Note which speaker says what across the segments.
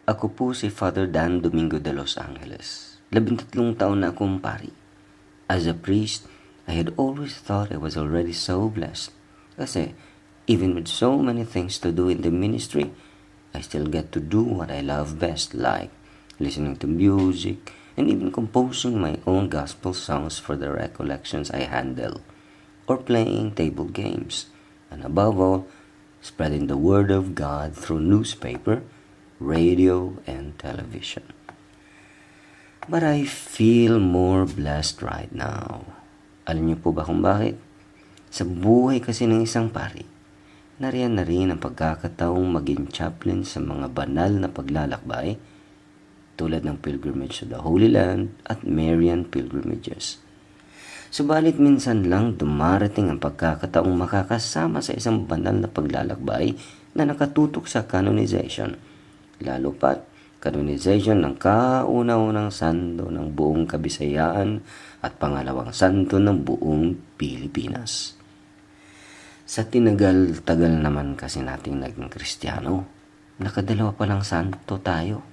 Speaker 1: Ako po si Father Dan Domingo de Los Angeles. 13 taon na akong pari. As a priest, I had always thought I was already so blessed. Kasi, even with so many things to do in the ministry, I still get to do what I love best, like listening to music, and even composing my own gospel songs for the recollections I handle, or playing table games, and above all, spreading the word of God through newspaper, radio, and television. But I feel more blessed right now. Alam niyo po ba kung bakit? Sa buhay kasi ng isang pari, nariyan na rin ang pagkakataong maging chaplain sa mga banal na paglalakbay tulad ng pilgrimage to the Holy Land at Marian pilgrimages. Subalit minsan lang dumarating ang pagkakataong makakasama sa isang banal na paglalakbay na nakatutok sa canonization, lalo pat canonization ng kauna-unang santo ng buong Kabisayaan at pangalawang santo ng buong Pilipinas. Sa tinagal-tagal naman kasi nating naging Kristiyano, nakadalawa pa lang santo tayo.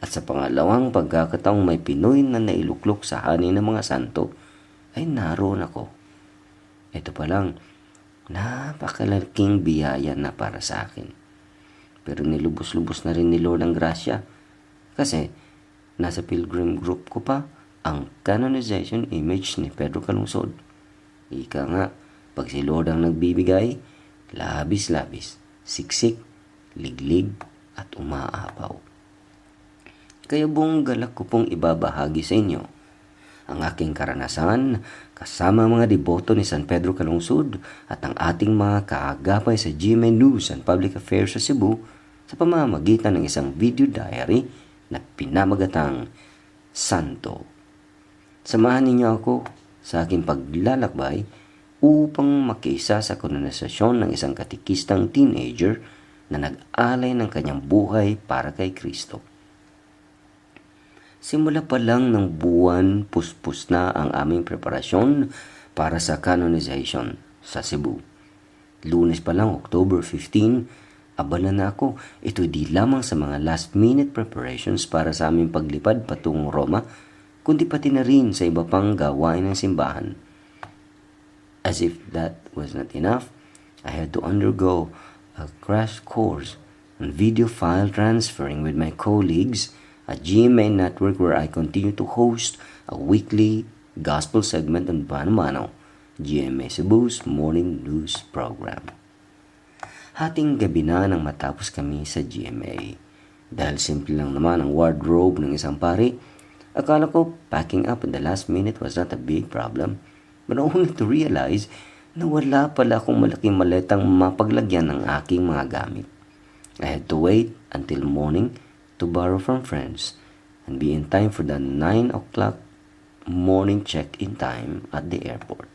Speaker 1: At sa pangalawang pagkakataong may Pinoy na nailuklok sa hani ng mga santo, ay naroon ako. Ito pa lang, napakalaking biyaya na para sa akin. Pero nilubos-lubos na rin ni Lord ang grasya. Kasi, nasa pilgrim group ko pa ang canonization image ni Pedro Calungsod. Ika nga, pag si Lord ang nagbibigay, labis-labis, siksik, liglig, at umaapaw. Kaya buong galak ko pong ibabahagi sa inyo ang aking karanasan kasama mga deboto ni San Pedro Calungsod at ang ating mga kaagapay sa GMA News and Public Affairs sa Cebu sa pamamagitan ng isang video diary na pinamagatang Santo. Samahan ninyo ako sa aking paglalakbay upang makiisa sa kanonisasyon ng isang katikistang teenager na nag-alay ng kanyang buhay para kay Kristo. Simula pa lang ng buwan, puspos na ang aming preparasyon para sa canonization sa Cebu. Lunes pa lang, October 15, abala na ako. Ito di lamang sa mga last-minute preparations para sa aming paglipad patungong Roma, kundi pati na rin sa iba pang gawain ng simbahan. As if that was not enough, I had to undergo a crash course on video file transferring with my colleagues at GMA Network, where I continue to host a weekly gospel segment on Mano-Mano, GMA Cebu's morning news program. Hating gabi na nang matapos kami sa GMA. Dahil simple lang naman ang wardrobe ng isang pari, akala ko packing up in the last minute was not a big problem, but only to realize na wala pala akong malaking maletang mapaglagyan ng aking mga gamit. I had to wait until morning to borrow from friends and be in time for the 9 o'clock morning check-in time at the airport.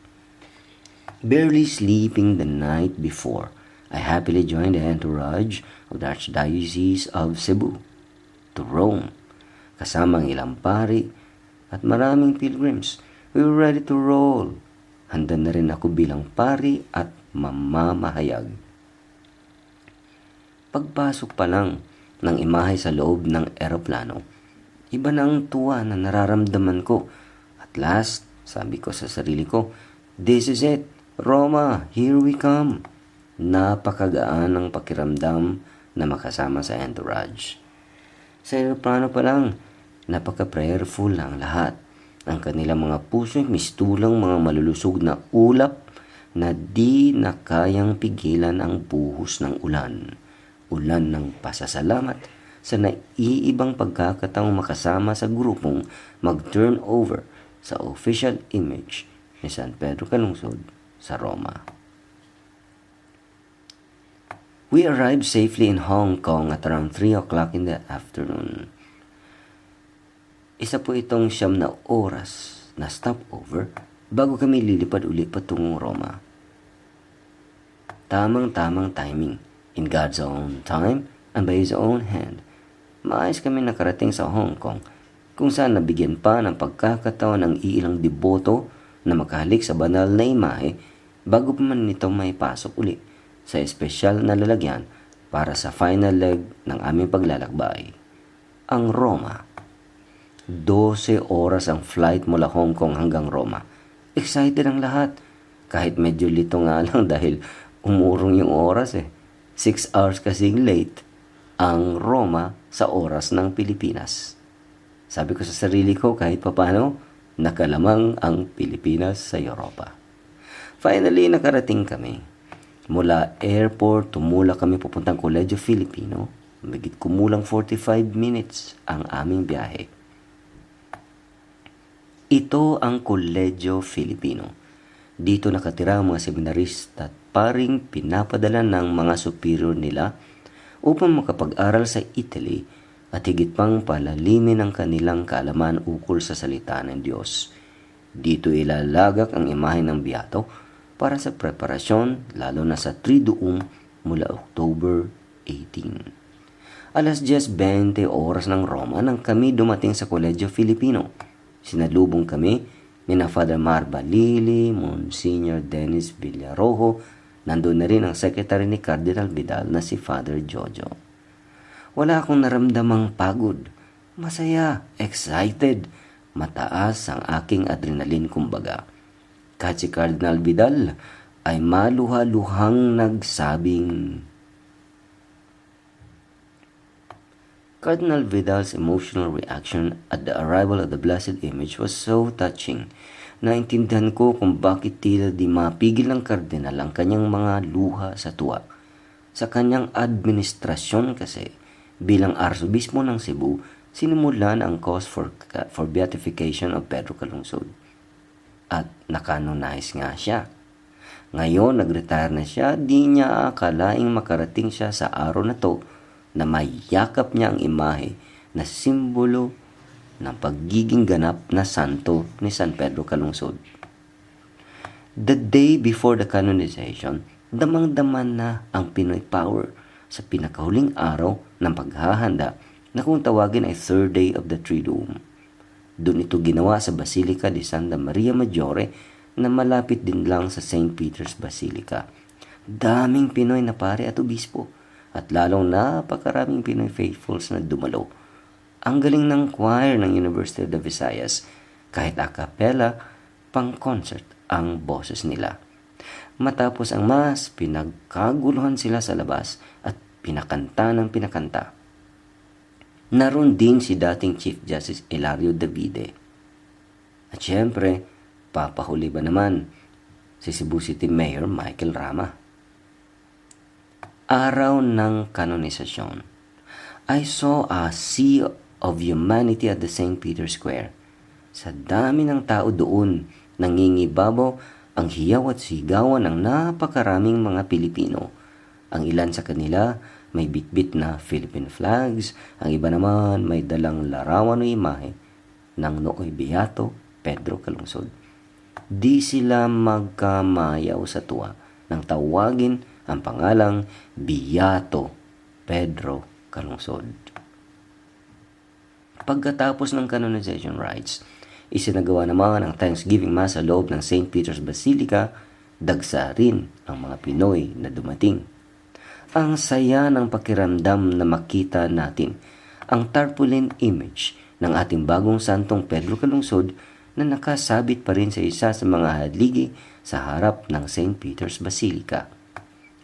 Speaker 1: Barely sleeping the night before, I happily joined the entourage of the Archdiocese of Cebu to Rome, kasama ang ilang pari at maraming pilgrims. We were ready to roll. Handa na rin ako bilang pari at mamamahayag. Pagpasok pa lang ng imahe sa loob ng eroplano, iba na ang tuwa na nararamdaman ko. At last, sabi ko sa sarili ko, "This is it, Roma, here we come." Napakagaan ang pakiramdam na makasama sa entourage. Sa eroplano pa lang, napaka-prayerful ang lahat. Ang kanilang mga puso mistulang mga malulusog na ulap na di na kayang pigilan ang buhos ng ulan. Ulan ng pasasalamat sa naiibang pagkakataong makasama sa grupong mag-turn over sa official image ni San Pedro Calungsod sa Roma. We arrived safely in Hong Kong at around 3 o'clock in the afternoon. Isa po itong 9 na oras na stopover bago kami lilipad uli patungong Roma. Tamang-tamang timing. In God's own time and by His own hand, maayos kami nakarating sa Hong Kong, kung saan nabigyan pa ng pagkakataon ng iilang deboto na makahalik sa banal na imahe bago pa man nito may pasok uli sa espesyal na lalagyan para sa final leg ng aming paglalakbay. ang Roma. 12 oras ang flight mula Hong Kong hanggang Roma. Excited ang lahat. Kahit medyo lito nga lang dahil umurong yung oras 6 hours kasing late ang Roma sa oras ng Pilipinas. Sabi ko sa sarili ko kahit papano, nakalamang ang Pilipinas sa Europa. Finally, nakarating kami. Mula airport, tumulak kami papuntang Colegio Filipino. Magit kumulang 45 minutes ang aming biyahe. Ito ang Colegio Filipino. Dito nakatira ang mga seminarista at paring pinapadala ng mga superior nila upang makapag-aral sa Italy at higit pang palalimin ang kanilang kaalaman ukol sa salita ng Diyos. Dito ilalagak ang imahe ng Beato para sa preparasyon lalo na sa Triduum mula October 18. Alas 10:20 oras ng Roma nang kami dumating sa Colegio Filipino. Sinalubong kami ni Father Marba Lili, Monsignor Dennis Villarojo, nandun na rin ang secretary ni Cardinal Vidal na si Father Jojo. Wala akong naramdamang pagod, masaya, excited, mataas ang aking adrenaline kumbaga. Kahit si Cardinal Vidal ay maluha-luhang nagsabing, Cardinal Vidal's emotional reaction at the arrival of the Blessed Image was so touching. Naintindihan ko kung bakit tila di mapigil ng Kardinal ang kanyang mga luha sa tuwa. Sa kanyang administrasyon kasi, bilang Arsobispo ng Cebu, sinimulan ang cause for beatification of Pedro Calungsod. At nakanonize nga siya. Ngayon, nag-retire na siya, di niya akalaing makarating siya sa araw na to na mayakap niya ang imahe na simbolo ng pagiging ganap na santo ni San Pedro Calungsod. The day before the canonization, damang-daman na ang Pinoy power sa pinakahuling araw ng paghahanda na kung tawagin ay third day of the Triduum. Doon ito ginawa sa Basilica de Santa Maria Maggiore na malapit din lang sa St. Peter's Basilica. Daming Pinoy na pare at obispo at lalong napakaraming Pinoy faithfuls na dumalo. Ang galing ng choir ng University of the Visayas, kahit a cappella, pang-concert ang boses nila. Matapos ang Mass, pinagkaguluhan sila sa labas at pinakanta ng pinakanta. Naroon din si dating Chief Justice Hilario Davide. At syempre, papahuli ba naman si Cebu City Mayor Michael Rama. Araw ng kanonisasyon. I saw a sea of humanity at the St. Peter's Square. Sa dami ng tao doon, nangingibabaw ang hiyaw at sigawan ng napakaraming mga Pilipino. Ang ilan sa kanila may bitbit na Philippine flags, ang iba naman may dalang larawan o imahe ng Nooy Beato Pedro Calungsod. Di sila magkamayaw sa tuwa nang tawagin ang pangalang Beato Pedro Calungsod. Pagkatapos ng canonization rites, isinagawa naman ang Thanksgiving Mass sa loob ng St. Peter's Basilica, dagsa rin ang mga Pinoy na dumating. Ang saya ng pakiramdam na makita natin ang tarpaulin image ng ating bagong santong Pedro Calungsod na nakasabit pa rin sa isa sa mga hadligi sa harap ng St. Peter's Basilica.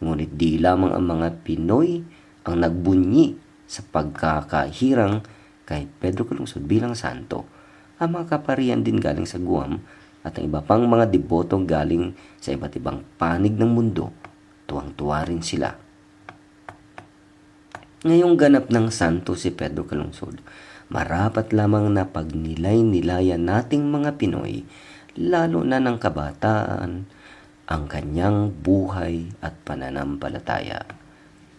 Speaker 1: Ngunit di lamang ang mga Pinoy ang nagbunyi sa pagkakahirang kay Pedro Calungsod bilang santo. Ang mga kaparian din galing sa Guam at ang iba pang mga debotong galing sa iba't ibang panig ng mundo, tuwang-tuwa rin sila. Ngayong ganap ng santo si Pedro Calungsod, marapat lamang na pagnilay-nilayan nating mga Pinoy, lalo na ng kabataan, ang kanyang buhay at pananampalataya.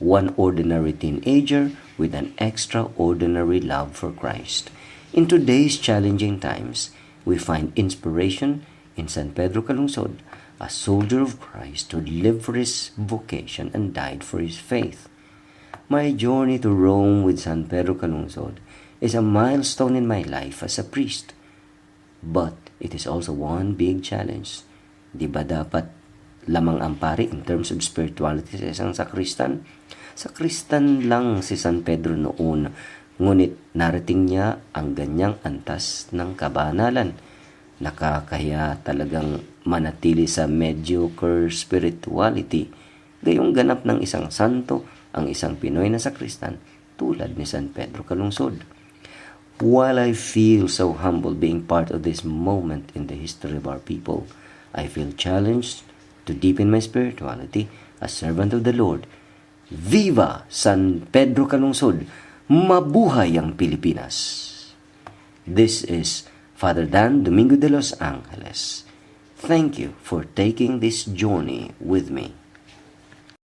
Speaker 1: One ordinary teenager with an extraordinary love for Christ. In today's challenging times, we find inspiration in San Pedro Calungsod, a soldier of Christ who lived for his vocation and died for his faith. My journey to Rome with San Pedro Calungsod is a milestone in my life as a priest. But it is also one big challenge. Di ba dapat lamang ang pari in terms of spirituality sa isang sakristan? Sakristan lang si San Pedro noon, Ngunit narating niya ang ganyang antas ng kabanalan. Nakakahiya talagang manatili sa mediocre spirituality. Gayong ganap ng isang santo ang isang Pinoy na sakristan tulad ni San Pedro Calungsod. While I feel so humble being part of this moment in the history of our people, I feel challenged to deepen my spirituality as servant of the Lord. Viva San Pedro Calungsod! Mabuhay ang Pilipinas! This is Father Dan Domingo de los Angeles. Thank you for taking this journey with me.